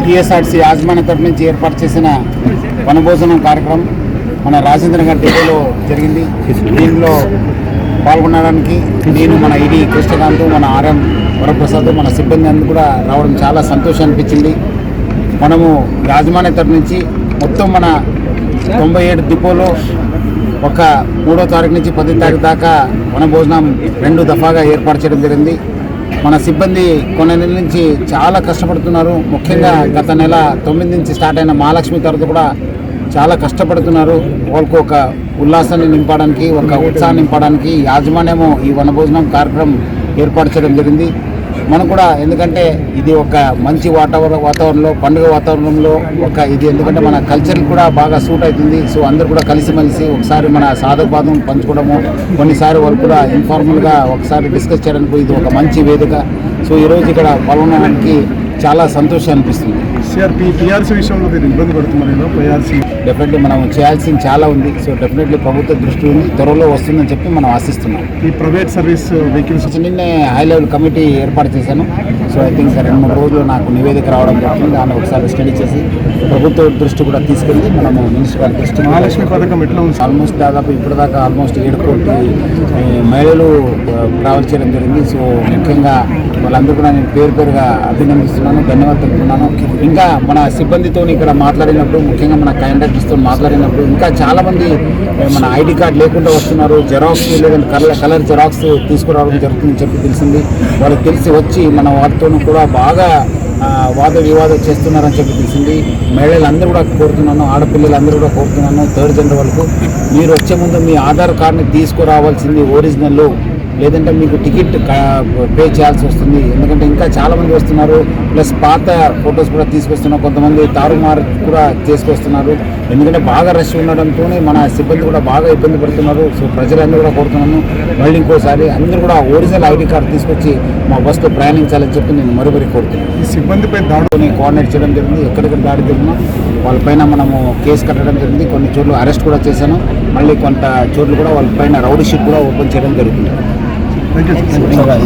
TSRC యాజమాన్య తరఫు నుంచి ఏర్పాటు చేసిన వనభోజనం కార్యక్రమం మన రాజేంద్ర గారి డేలో జరిగింది. దీనిలో పాల్గొనడానికి నేను, మన ఈడీ కృష్ణకాంత్, మన ఆర్ఎం వరప్రసాద్, మన సిబ్బంది అందరూ కూడా రావడం చాలా సంతోషం అనిపించింది. మనము యాజమాన్య తరఫు నుంచి మొత్తం మన 97 డిపోలో ఒక 3వ తారీఖు నుంచి 10వ తారీఖు దాకా వనభోజనం 2 దఫాగా ఏర్పాటు చేయడం జరిగింది. మన సిబ్బంది కొన్ని నెలల నుంచి చాలా కష్టపడుతున్నారు. ముఖ్యంగా గత నెల 9 నుంచి స్టార్ట్ అయిన మహాలక్ష్మి తర్వాత కూడా చాలా కష్టపడుతున్నారు. వాళ్ళకు ఒక ఉల్లాసాన్ని నింపడానికి, ఒక ఉత్సాహాన్ని నింపడానికి యాజమాన్యము ఈ వనభోజనం కార్యక్రమం ఏర్పాటు చేయడం జరిగింది. మనం కూడా ఎందుకంటే ఇది ఒక మంచి వాతావరణంలో, పండుగ వాతావరణంలో ఇది ఎందుకంటే మన కల్చర్ కూడా బాగా సూట్ అవుతుంది. సో అందరూ కూడా కలిసిమెలిసి ఒకసారి మన సాధకబాధం పంచుకోవడము, కొన్నిసారి వాళ్ళు కూడా ఇన్ఫార్మల్గా ఒకసారి డిస్కస్ చేయడానికి ఇది ఒక మంచి వేదిక. సో ఈరోజు ఇక్కడ పాల్గొనడానికి చాలా సంతోషం అనిపిస్తుంది. పిఆర్సీ విషయంలో మీరు ఇబ్బంది పడుతున్నారు. డెఫినెట్లీ మనం చేయాల్సింది చాలా ఉంది. సో డెఫినెట్లీ ప్రభుత్వ దృష్టి ఉంది, త్వరలో వస్తుందని చెప్పి మనం ఆశిస్తున్నాం. ఈ ప్రైవేట్ సర్వీస్ వెహికల్స్ నిన్నే హై లెవెల్ కమిటీ ఏర్పాటు చేశాను. సో ఐ థింక్ 2-3 రోజులు నాకు నివేదిక రావడం జరుగుతుంది. దాన్ని ఒకసారి స్టడీ చేసి ప్రభుత్వ దృష్టి కూడా తీసుకెళ్ళి మనము మినిస్టర్ గారి దృష్టి. మహాలక్ష్మి పథకం ఎట్లా ఉంది? ఆల్మోస్ట్ దాదాపు ఇప్పటిదాకా 7 కోటి మహిళలు ట్రావెల్ చేయడం జరిగింది. సో ముఖ్యంగా వాళ్ళందరూ కూడా నేను పేరుగా అభినందిస్తున్నాను, ధన్యవాదాలు తెలుపుతున్నాను. ఇంకా మన సిబ్బందితో ఇక్కడ మాట్లాడినప్పుడు, ముఖ్యంగా మన కండక్టర్స్తో మాట్లాడినప్పుడు ఇంకా చాలామంది మన ఐడి కార్డు లేకుండా వస్తున్నారు, జెరాక్స్ లేదంటే కలర్ జెరాక్స్ తీసుకురావడం జరుగుతుందని చెప్పి తెలిసింది. వాళ్ళకి తెలిసి వచ్చి మన వారితో కూడా బాగా వాద వివాదం చేస్తున్నారని చెప్పి తెలిసింది. మహిళలందరూ కూడా కోరుతున్నాను, ఆడపిల్లలందరూ కూడా కోరుతున్నాను, 3rd జనరల్ వరకు మీరు వచ్చే ముందు మీ ఆధార్ కార్డుని తీసుకురావాల్సింది ఒరిజినల్, లేదంటే మీకు టికెట్ పే చేయాల్సి వస్తుంది. ఎందుకంటే ఇంకా చాలామంది వస్తున్నారు, ప్లస్ పాత ఫొటోస్ కూడా తీసుకొస్తున్నారు, కొంతమంది తారుమారు కూడా తీసుకొస్తున్నారు. ఎందుకంటే బాగా రష్ ఉండడంతో మన సిబ్బంది కూడా బాగా ఇబ్బంది పడుతున్నారు. సో ప్రజలందరూ కూడా కోరుతున్నాను, మళ్ళీ ఇంకోసారి అందరూ కూడా ఒరిజినల్ ఐడి కార్డు తీసుకొచ్చి మా బస్సులో ప్రయాణించాలని చెప్పి నేను మరొకరి కోరుతున్నాను. ఈ సిబ్బందిపై దాడిని కోఆర్డినేట్ చేయడం జరిగింది. ఎక్కడెక్కడ దాడి జరిగినా వాళ్ళపైన మనము కేసు కట్టడం జరిగింది. కొన్ని చోట్ల అరెస్ట్ కూడా చేశాను. మళ్ళీ కొంత చోట్ల కూడా వాళ్ళపైన రౌడీ షీట్ కూడా ఓపెన్ చేయడం జరుగుతుంది. Thank you.